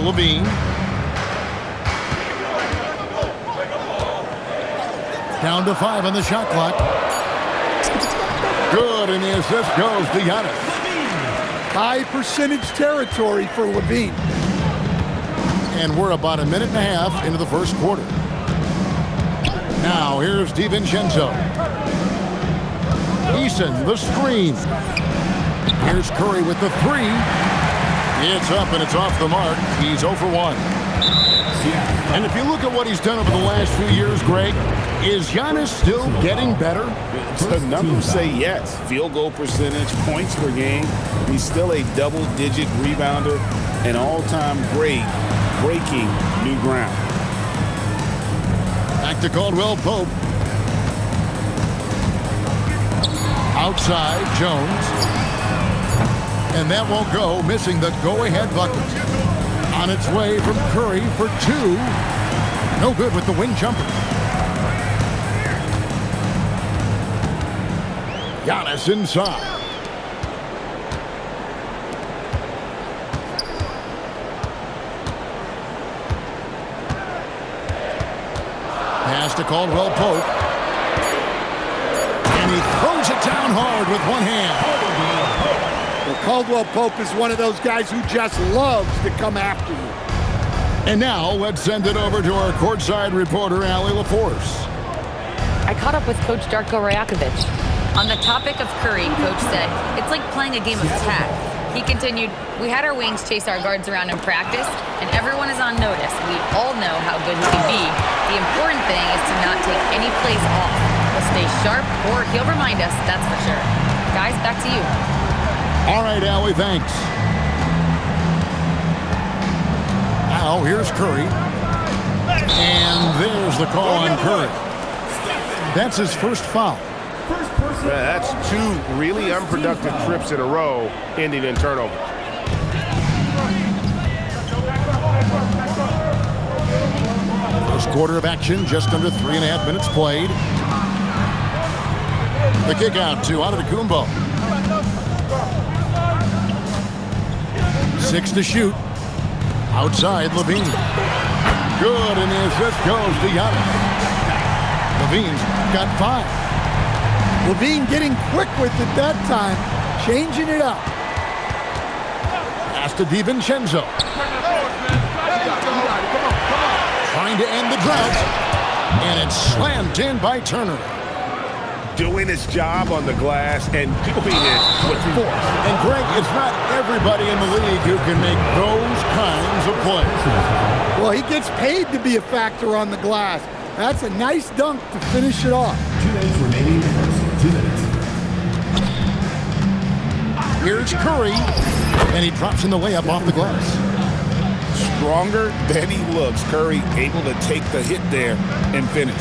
Levine. Down to 5 on the shot clock. Good, and the assist goes to Giannis. High percentage territory for Levine. And we're about a minute and a half into the first quarter. Now here's DiVincenzo. Eason, the screen. Here's Curry with the 3. It's up and it's off the mark. He's 0 for 1. And if you look at what he's done over the last few years, Greg, is Giannis still getting better? The numbers say yes. Field goal percentage, points per game. He's still a double-digit rebounder, an all-time great, breaking new ground. Back to Caldwell Pope. Outside, Jones. And that won't go, missing the go-ahead bucket. On its way from Curry for 2. No good with the wing jumper. Giannis inside. Pass to Caldwell Pope. And he throws it down hard with one hand. Well, Caldwell Pope is one of those guys who just loves to come after you. And now let's send it over to our courtside reporter, Allie LaForce. I caught up with Coach Darko Rajakovic. On the topic of Curry, Coach said, it's like playing a game of tag. He continued, we had our wings chase our guards around in practice, and everyone is on notice. We all know how good he can be. The important thing is to not take any plays off. He'll stay sharp, or he'll remind us, that's for sure. Guys, back to you. All right, Allie, thanks. Now, here's Curry. And there's the call on Curry. That's his first foul. That's 2 really unproductive trips in a row, ending in turnover. First quarter of action, just under 3.5 minutes played. The kick out to Antetokounmpo. 6 to shoot. Outside, Levine. Good, and the assist goes to Giannis. Levine's got 5. Levine getting quick with it that time, changing it up. Pass to DiVincenzo. Trying to end the drought. And it's slammed in by Turner. Doing his job on the glass and doing it with force. And Greg, it's not everybody in the league who can make those kinds of plays. Well, he gets paid to be a factor on the glass. That's a nice dunk to finish it off. 2 minutes remaining. 2 minutes. Here's Curry, and he drops in the layup off the glass. Stronger than he looks. Curry able to take the hit there and finish.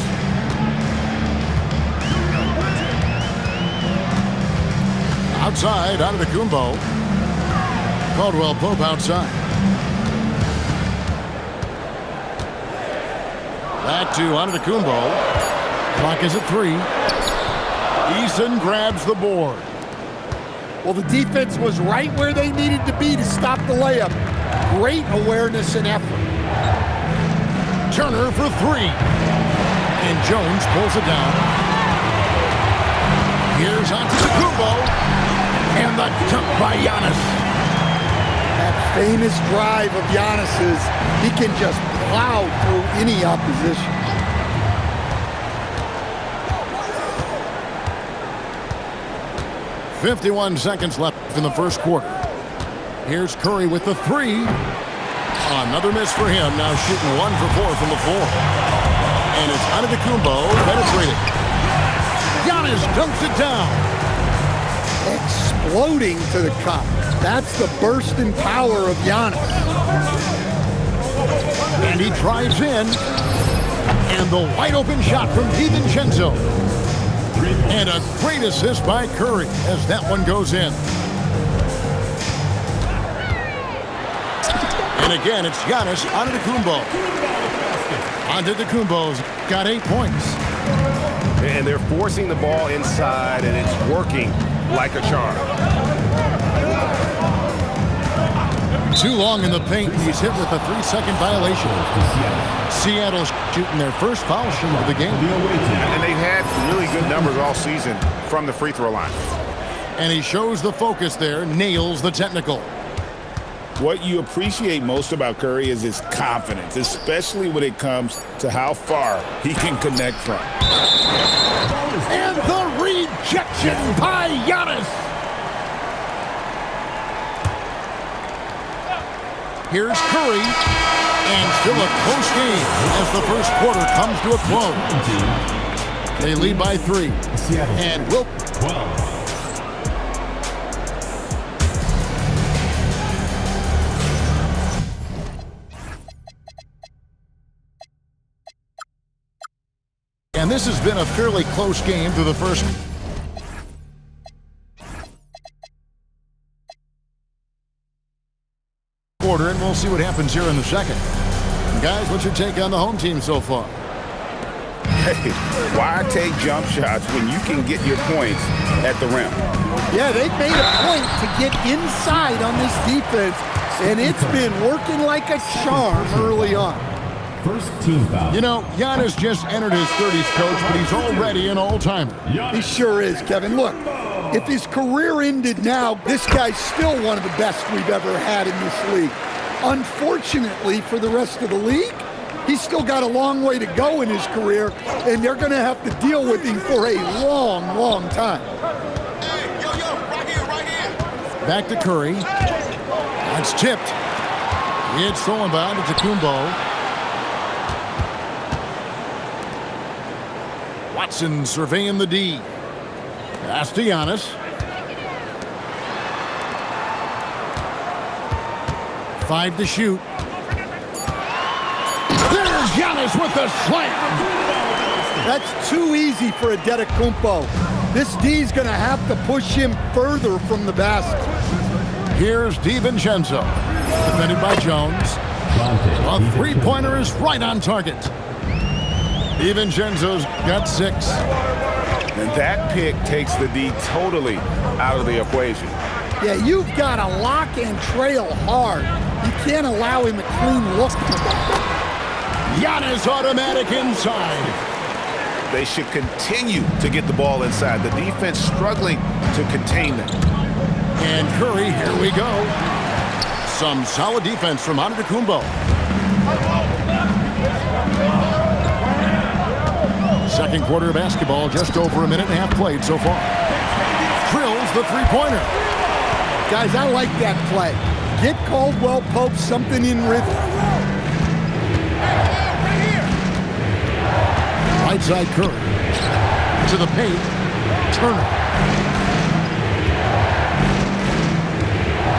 Outside, Antetokounmpo. Caldwell Pope outside. Back to Antetokounmpo. Clock is at 3. Eason grabs the board. Well, the defense was right where they needed to be to stop the layup. Great awareness and effort. Turner for 3. And Jones pulls it down. Here's Antetokounmpo. And the dunk by Giannis. That famous drive of Giannis's, he can just plow through any opposition. .51 seconds left in the first quarter. Here's Curry with the 3. Another miss for him. Now shooting 1 for 4 from the floor. And it's Antetokounmpo penetrating. Giannis dunks it down. Exploding to the cup. That's the burst in power of Giannis. And he drives in. And the wide open shot from DiVincenzo. And a great assist by Curry as that one goes in. And again, it's Giannis Antetokounmpo. Antetokounmpo's got 8 points. And they're forcing the ball inside, and it's working like a charm. Too long in the paint. He's hit with a 3-second violation. Seattle's shooting their first foul shot of the game. And they've had really good numbers all season from the free throw line. And he shows the focus there, nails the technical. What you appreciate most about Curry is his confidence, especially when it comes to how far he can connect from. And the rejection by Giannis. Here's Curry, and still a close game as the first quarter comes to a close. They lead by 3, and will. 12. And this has been a fairly close game through the first quarter, and we'll see what happens here in the second. Guys, what's your take on the home team so far? Hey, why take jump shots when you can get your points at the rim? Yeah, they've made a point to get inside on this defense, and it's been working like a charm early on. First team foul. You know, Giannis just entered his 30s, Coach, but he's already an all-timer. He sure is, Kevin. Look, if his career ended now, this guy's still one of the best we've ever had in this league. Unfortunately for the rest of the league, he's still got a long way to go in his career, and they're going to have to deal with him for a long, long time. Hey, yo, right here. Back to Curry. That's tipped. It's stolen by Antetokounmpo. Watson surveying the D. Pass to Giannis. 5 to shoot. There's Giannis with the slam. That's too easy for Antetokounmpo. This D's going to have to push him further from the basket. Here's DiVincenzo, defended by Jones. A three-pointer is right on target. DiVincenzo's got 6. And that pick takes the D totally out of the equation. Yeah, you've got to lock and trail hard. You can't allow him a clean look. Giannis automatic inside. They should continue to get the ball inside. The defense struggling to contain them. And Curry, here we go. Some solid defense from Antetokounmpo. Second quarter of basketball, just over a minute and a half played so far. Drills the three-pointer. Guys, I like that play. Get Caldwell Pope something in rhythm. Right side Curry. To the paint. Turner.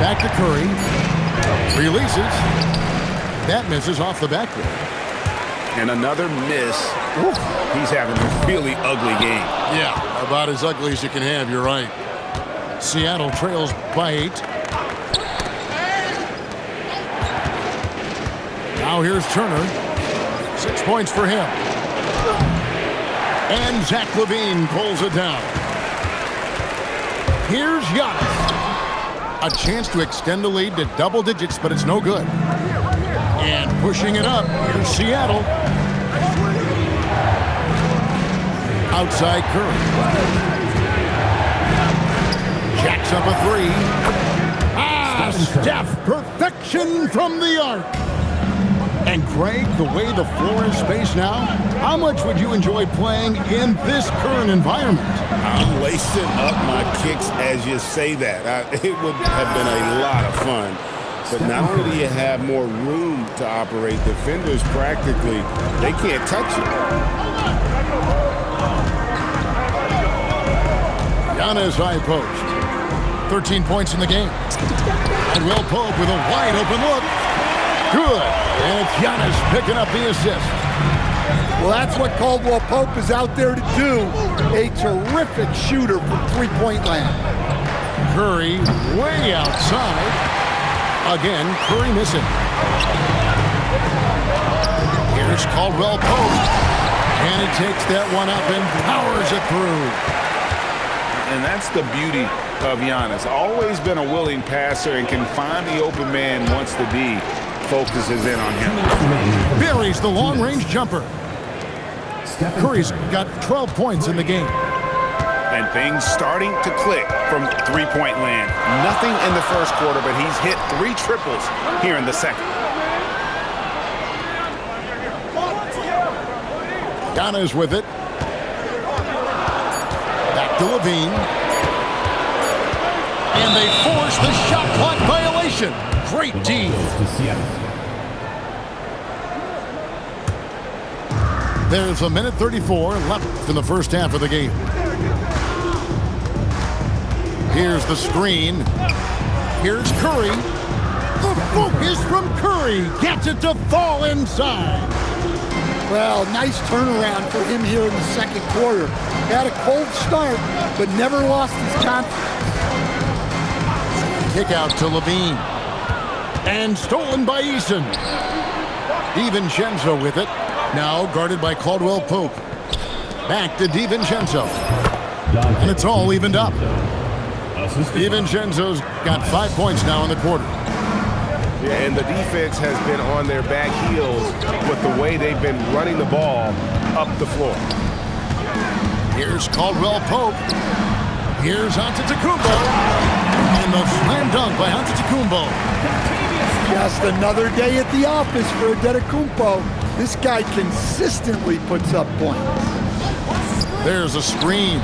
Back to Curry. Releases. That misses off the backboard. And another miss. Oof. He's having a really ugly game. Yeah, about as ugly as you can have, you're right. Seattle trails by 8. Now here's Turner. 6 points for him. And Zach LaVine pulls it down. Here's Giannis. A chance to extend the lead to double digits, but it's no good. And pushing it up, here's Seattle. Outside Curry. Jacks up a 3. Steph, perfection from the arc. And Greg, the way the floor is spaced now, how much would you enjoy playing in this current environment? I'm lacing up my kicks as you say that. It would have been a lot of fun. But not only do you have more room to operate, defenders practically, they can't touch you. Giannis high post. 13 points in the game. And Will Pope with a wide open look. Good. And it's Giannis picking up the assist. Well, that's what Caldwell Pope is out there to do. A terrific shooter from three-point land. Curry way outside. Again, Curry missing. Here's Caldwell Pope. And he takes that one up and powers it through. And that's the beauty of Giannis. Always been a willing passer and can find the open man once the D focuses in on him. Buries the long-range jumper. Curry's got 12 points in the game. And things starting to click from three-point land. Nothing in the first quarter, but he's hit 3 triples here in the second. Giannis with it. Back to Levine. And they force the shot clock violation. Great D. There's a minute 34 left in the first half of the game. Here's the screen. Here's Curry. The focus from Curry gets it to fall inside. Well, nice turnaround for him here in the second quarter. Had a cold start, but never lost his confidence. Kick out to Levine. And stolen by Eason. DiVincenzo with it. Now guarded by Caldwell Pope. Back to DiVincenzo. And it's all evened up. DiVincenzo's got 5 points now in the quarter. Yeah, and the defense has been on their back heels with the way they've been running the ball up the floor. Here's Caldwell Pope. Here's Antetokounmpo. And the slam dunk by Antetokounmpo. Just another day at the office for Antetokounmpo. This guy consistently puts up points. There's a screen.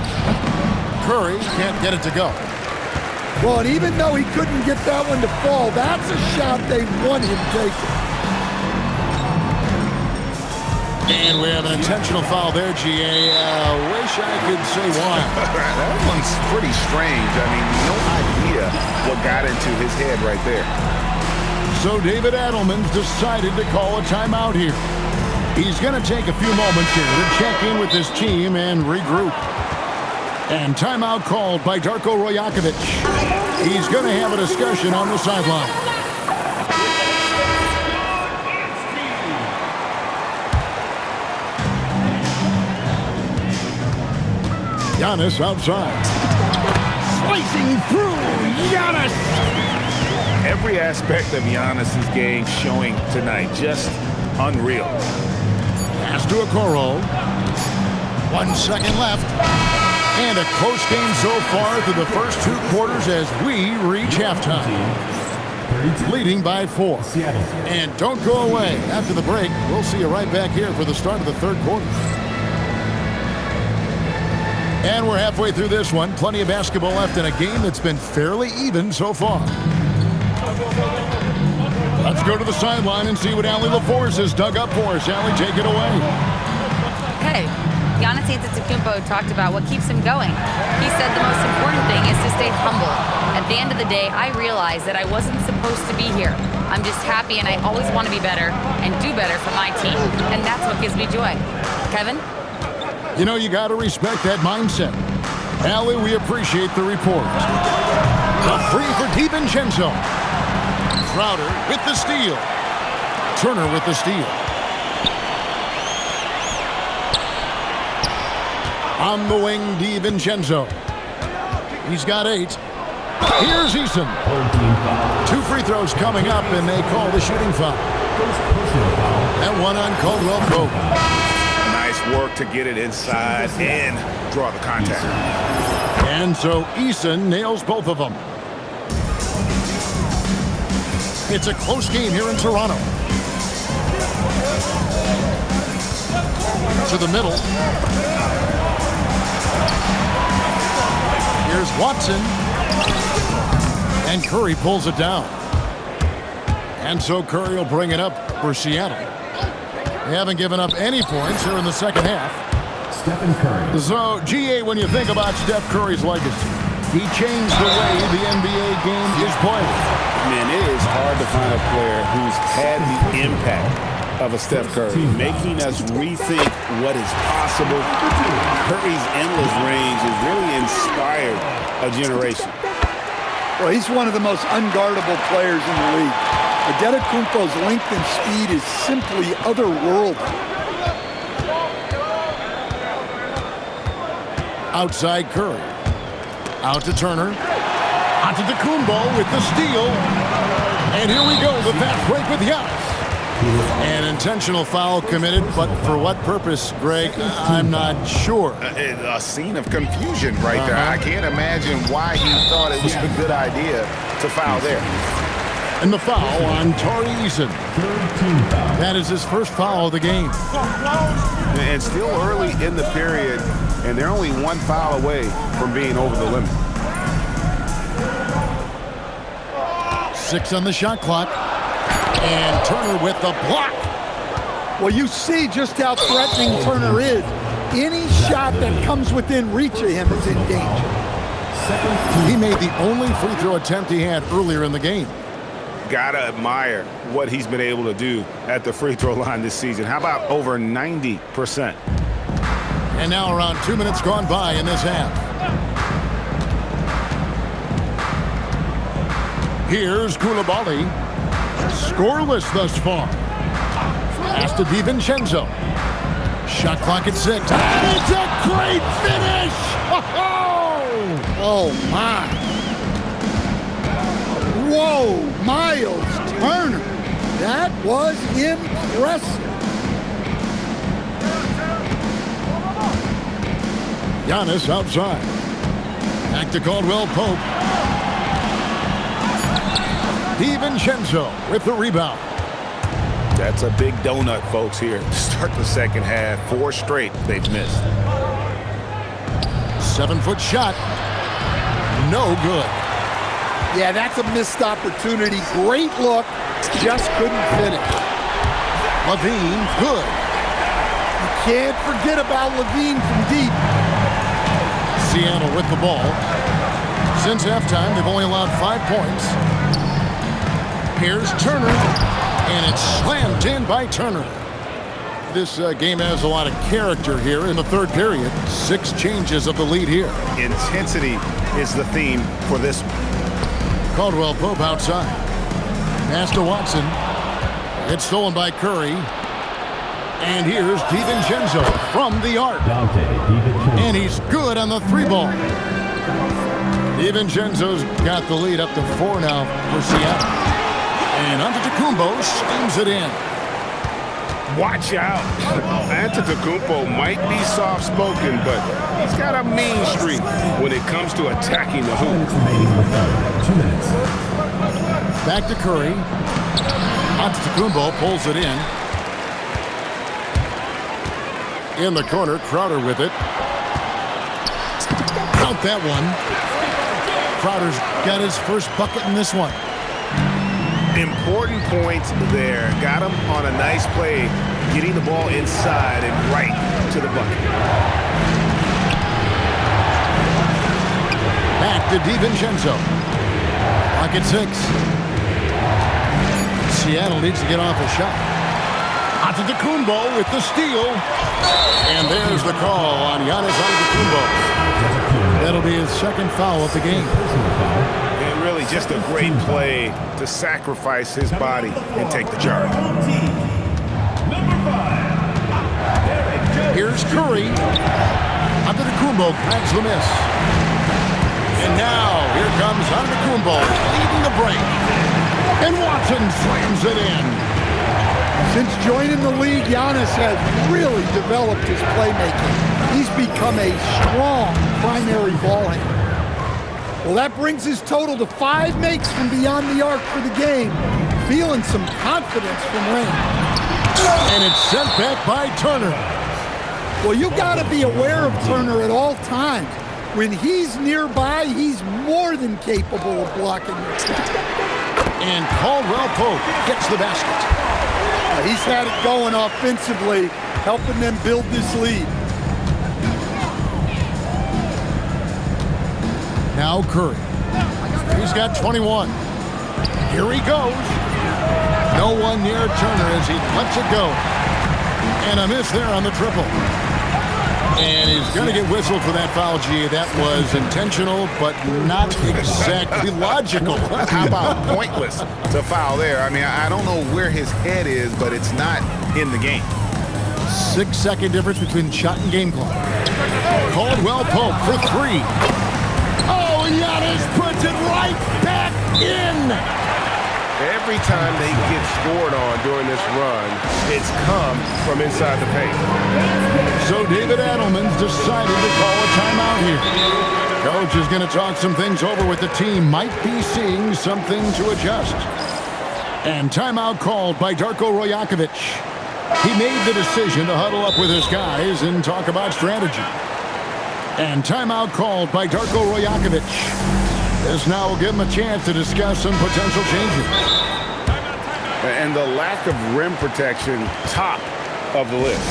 Curry can't get it to go. Well, and even though he couldn't get that one to fall, that's a shot they want him taking. And we have an intentional foul there, GA. Wish I could say why. That one's pretty strange. I mean, no idea what got into his head right there. So David Adelman's decided to call a timeout here. He's going to take a few moments here to check in with his team and regroup. And timeout called by Darko Rajakovic. He's going to have a discussion on the sideline. Giannis outside. Slicing through. Giannis. Every aspect of Giannis's game showing tonight. Just unreal. Pass to Okoro. 1 second left. And a close game so far through the first 2 quarters as we reach halftime. Leading by 4. And don't go away. After the break, we'll see you right back here for the start of the third quarter. And we're halfway through this one. Plenty of basketball left in a game that's been fairly even so far. Let's go to the sideline and see what Allie LaForce has dug up for us. Allie, take it away. Hey, Giannis Antetokounmpo talked about what keeps him going. He said the most important thing is to stay humble. At the end of the day, I realized that I wasn't supposed to be here. I'm just happy, and I always want to be better and do better for my team. And that's what gives me joy. Kevin? You know, you got to respect that mindset. Allie, we appreciate the report. The free for DiVincenzo. Crowder with the steal. Turner with the steal. On the wing, DiVincenzo. He's got 8. Here's Eason. 2 free throws coming up, and they call the shooting foul. And one on Caldwell Pope. Nice work to get it inside and draw the contact. And so Eason nails both of them. It's a close game here in Toronto. To the middle. Here's Watson. And Curry pulls it down. And so Curry will bring it up for Seattle. They haven't given up any points here in the second half. Stephen Curry. So, GA, when you think about Steph Curry's legacy, he changed the way the NBA game is played. Man, it is hard to find a player who's had the impact of a Steph Curry, making us rethink what is possible. Curry's endless range has really inspired a generation. Well, he's one of the most unguardable players in the league. Antetokounmpo's length and speed is simply otherworldly. Outside Curry. Out to Turner. Antetokounmpo with the steal. And here we go, the fast break with Giannis. An intentional foul committed, but for what purpose, Greg? I'm not sure. A scene of confusion right there. I can't imagine why he thought it was a good idea to foul there. And the foul on Tari Eason. That is his first foul of the game. And still early in the period, and they're only one foul away from being over the limit. 6 on the shot clock. And Turner with the block. Well, you see just how threatening Turner is. Any shot that comes within reach of him is in danger. He made the only free throw attempt he had earlier in the game. Gotta admire what he's been able to do at the free throw line this season. How about over 90%? And now around 2 minutes gone by in this half. Here's Koulibaly. Scoreless thus far. Pass to DiVincenzo. Shot clock at 6. And it's a great finish! Oh, my. Whoa, Miles Turner. That was impressive. Giannis outside. Back to Caldwell Pope. DiVincenzo with the rebound. That's a big donut, folks, here. Start the second half. 4 straight they've missed. 7-foot shot. No good. Yeah, that's a missed opportunity. Great look. Just couldn't finish. Levine, good. You can't forget about Levine from deep. Seattle with the ball. Since halftime, they've only allowed 5 points. Here's Turner, and it's slammed in by Turner. This game has a lot of character here in the third period. 6 changes of the lead here. Intensity is the theme for this. Caldwell Pope outside. Pass to Watson. It's stolen by Curry. And here's DiVincenzo from the arc. And he's good on the 3-ball. DiVincenzo's got the lead up to 4 now for Seattle. And Antetokounmpo slams it in. Watch out. Antetokounmpo might be soft-spoken, but he's got a mean streak when it comes to attacking the hoop. 2 minutes. Back to Curry. Antetokounmpo pulls it in. In the corner, Crowder with it. Count that one. Crowder's got his first bucket in this one. Important points there. Got him on a nice play, getting the ball inside and right to the bucket. Back to DiVincenzo. Clock at 6. Seattle needs to get off a shot. Antetokounmpo with the steal. And there's the call on Giannis Antetokounmpo. That'll be his second foul of the game. And really just a great play to sacrifice his body and take the charge. Here's Curry. Antetokounmpo grabs the miss. And now here comes Antetokounmpo leading the break. And Watson slams it in. Since joining the league, Giannis has really developed his playmaking. He's become a strong primary ball handler. Well, that brings his total to 5 makes from beyond the arc for the game. Feeling some confidence from range. And it's sent back by Turner. Well, you got to be aware of Turner at all times. When he's nearby, he's more than capable of blocking your shot. And Caldwell Pope gets the basket. He's had it going offensively, helping them build this lead. Now Curry. He's got 21. Here he goes. No one near Turner as he lets it go. And a miss there on the triple. And he's going to get whistled for that foul, G. That was intentional, but not exactly logical. How about pointless to foul there? I mean, I don't know where his head is, but it's not in the game. 6-second difference between shot and game clock. Caldwell Pope for 3. Oh, Oh, Giannis puts it right back in. Every time they get scored on during this run, it's come from inside the paint. So David Adelman's decided to call a timeout here. Coach is going to talk some things over with the team. Might be seeing something to adjust. And timeout called by Darko Rajakovic. He made the decision to huddle up with his guys and talk about strategy. And timeout called by Darko Rajakovic. This now will give him a chance to discuss some potential changes. And the lack of rim protection, top of the list.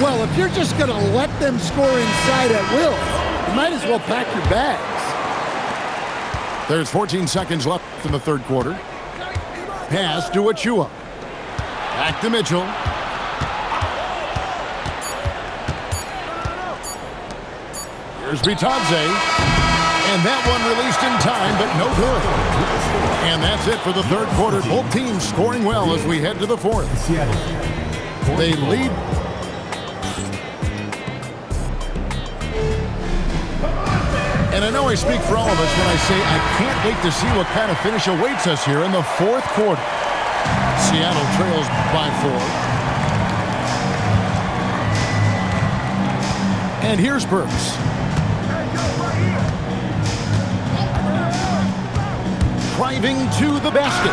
Well, if you're just going to let them score inside at will, you might as well pack your bags. There's 14 seconds left in the third quarter. Pass to Achua. Back to Mitchell. Here's Bitadze. And that one released in time, but no good. And that's it for the third quarter. Both teams scoring well as we head to the fourth. They lead. And I know I speak for all of us when I say I can't wait to see what kind of finish awaits us here in the fourth quarter. Seattle trails by 4. And here's Burks. Driving to the basket.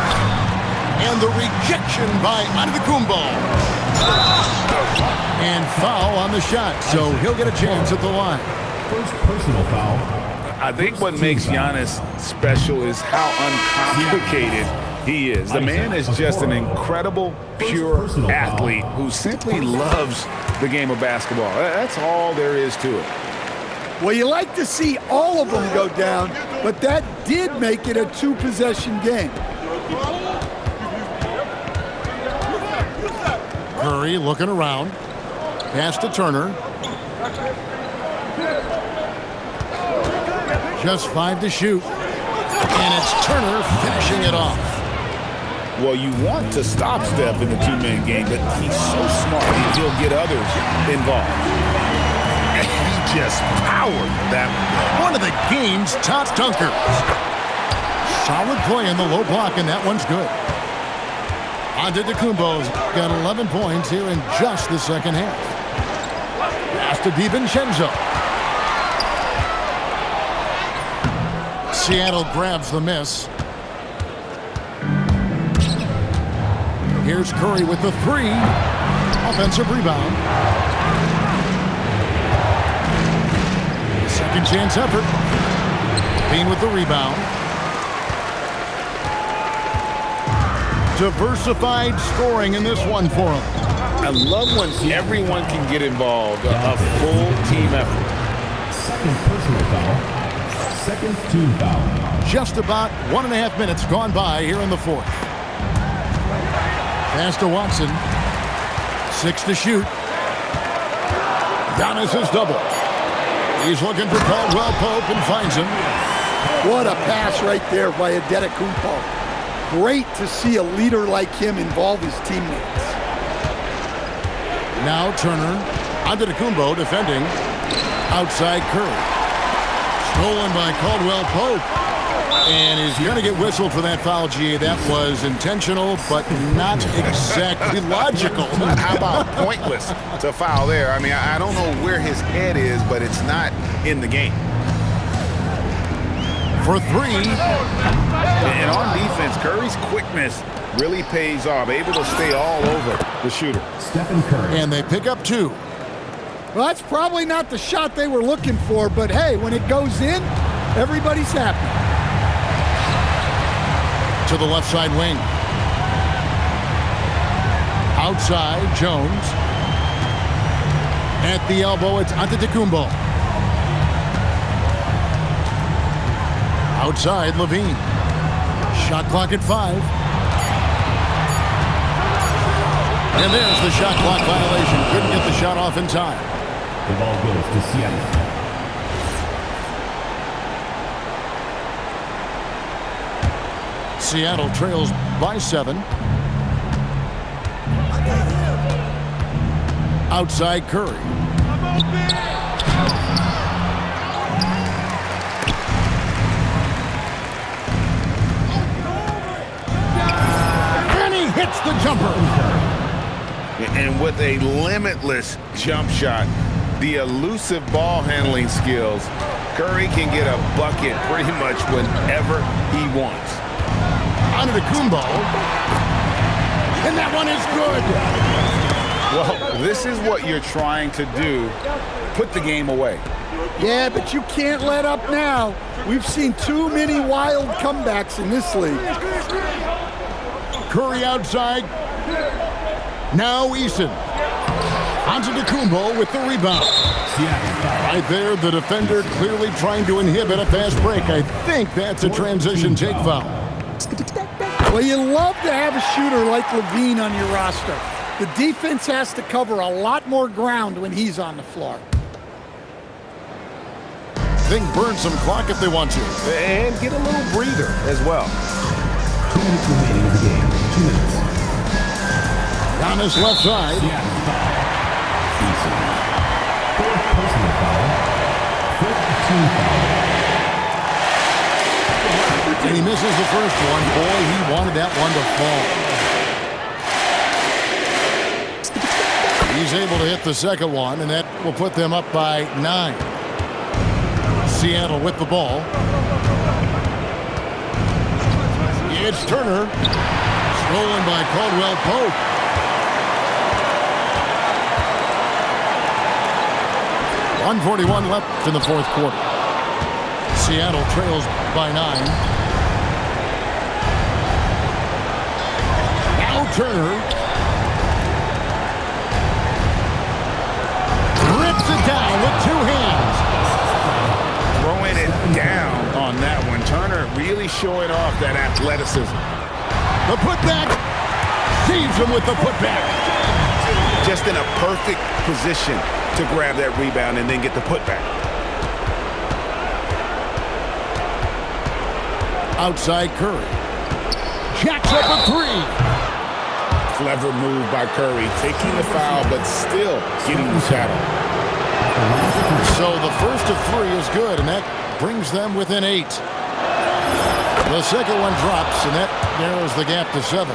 And the rejection by Antetokounmpo. And foul on the shot, so he'll get a chance at the line. First personal foul. I think what makes Giannis special is how uncomplicated he is. The man is just an incredible, pure athlete who simply loves the game of basketball. That's all there is to it. Well, you like to see all of them go down, but that did make it a two-possession game. Curry looking around. Pass to Turner. Just 5 to shoot. And it's Turner finishing it off. Well, you want to stop Steph in the two-man game, but he's so smart, he'll get others involved. He just powered that one of the game's top dunkers. Solid play in the low block, and that one's good. Antetokounmpo's got 11 points here in just the second half. Pass to DiVincenzo. Seattle grabs the miss. Here's Curry with the 3. Offensive rebound. Second chance effort. Bean with the rebound. Diversified scoring in this one for him. I love when everyone can get involved. A full team effort. Second personal foul. Second team foul. Just about 1.5 minutes gone by here in the fourth. Pass to Watson. 6 to shoot. Giannis is double. He's looking for Caldwell Pope and finds him. What a pass right there by Antetokounmpo. Great to see a leader like him involve his teammates. Now Turner. Antetokounmpo defending. Outside Curry. Stolen by Caldwell Pope. And he's going to get whistled for that foul, G. That was intentional, but not exactly logical. How about pointless to foul there? I mean, I don't know where his head is, but it's not in the game. For 3. And on defense, Curry's quickness really pays off. Able to stay all over the shooter. Stephen Curry. And they pick up 2. Well, that's probably not the shot they were looking for, but hey, when it goes in, everybody's happy. To the left side wing. Outside, Jones. At the elbow, it's Antetokounmpo. Outside, Levine. Shot clock at 5. And there's the shot clock violation. Couldn't get the shot off in time. The ball goes to Seattle. Seattle trails by 7. Outside Curry. the jumper. And with a limitless jump shot, the elusive ball handling skills, Curry can get a bucket pretty much whenever he wants. Antetokounmpo. And that one is good. Well, this is what you're trying to do. Put the game away. Yeah, but you can't let up now. We've seen too many wild comebacks in this league. Curry outside. Now Eason. Antetokounmpo with the rebound. Right there, the defender clearly trying to inhibit a fast break. I think that's a transition take foul. Well, you love to have a shooter like Levine on your roster. The defense has to cover a lot more ground when he's on the floor. They can burn some clock if they want to. And get a little breather as well. 2 minutes remaining in the game. 2 minutes. On his left side. Fourth personal foul. Fifth team foul. And he misses the first one. Boy, he wanted that one to fall. He's able to hit the second one, and that will put them up by 9. Seattle with the ball. It's Turner. Stolen by Caldwell Pope. .141 left in the fourth quarter. Seattle trails by 9. Now Turner. Rips it down with 2 hands. Throwing it down on that one. Turner really showing off that athleticism. The putback. Saves him with the putback. Just in a perfect position to grab that rebound and then get the putback. Outside Curry. Jacks up a 3. Clever move by Curry, taking the foul, but still getting the shadow. So the first of 3 is good, and that brings them within 8. The second one drops, and that narrows the gap to 7.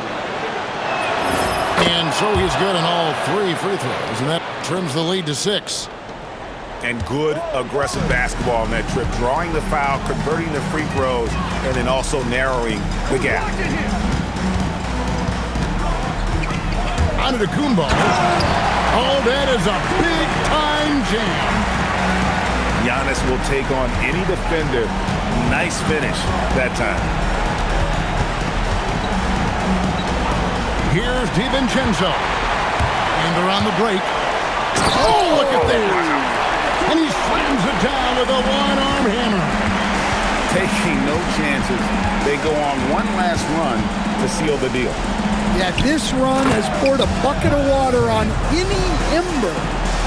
And so he's good on all 3 free throws, and that trims the lead to 6. And good aggressive basketball on that trip, drawing the foul, converting the free throws, and then also narrowing the gap. Antetokounmpo. Oh, that is a big-time jam. Giannis will take on any defender. Nice finish that time. Here's DiVincenzo. And around the break. Oh, look at that. And he slams it down with a one-arm hammer. Taking no chances. They go on one last run to seal the deal. Yeah, this run has poured a bucket of water on any ember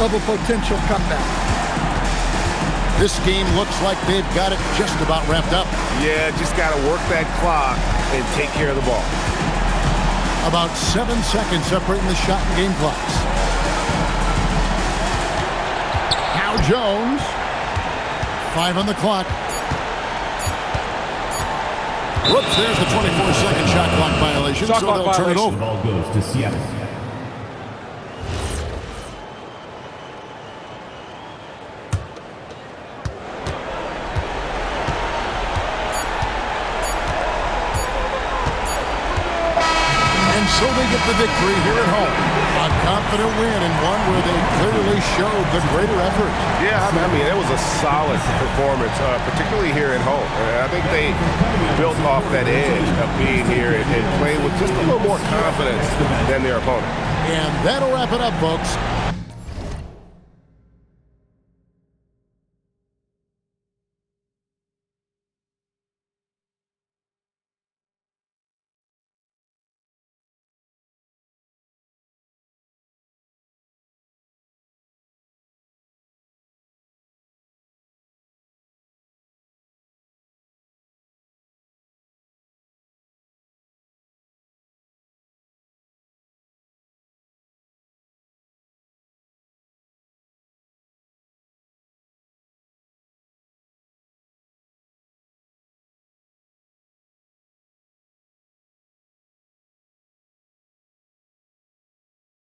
of a potential comeback. This game looks like they've got it just about wrapped up. Yeah, just got to work that clock and take care of the ball. About 7 seconds separating the shot and game clocks. Now Jones. 5 on the clock. Whoops, there's the 24-second shot clock violation, so they'll turn it over. The ball goes to Seattle. So they get the victory here at home. A confident win and one where they clearly showed the greater effort. Yeah, I mean, it was a solid performance, particularly here at home. I think they built off that edge of being here and playing with just a little more confidence than their opponent. And that'll wrap it up, folks.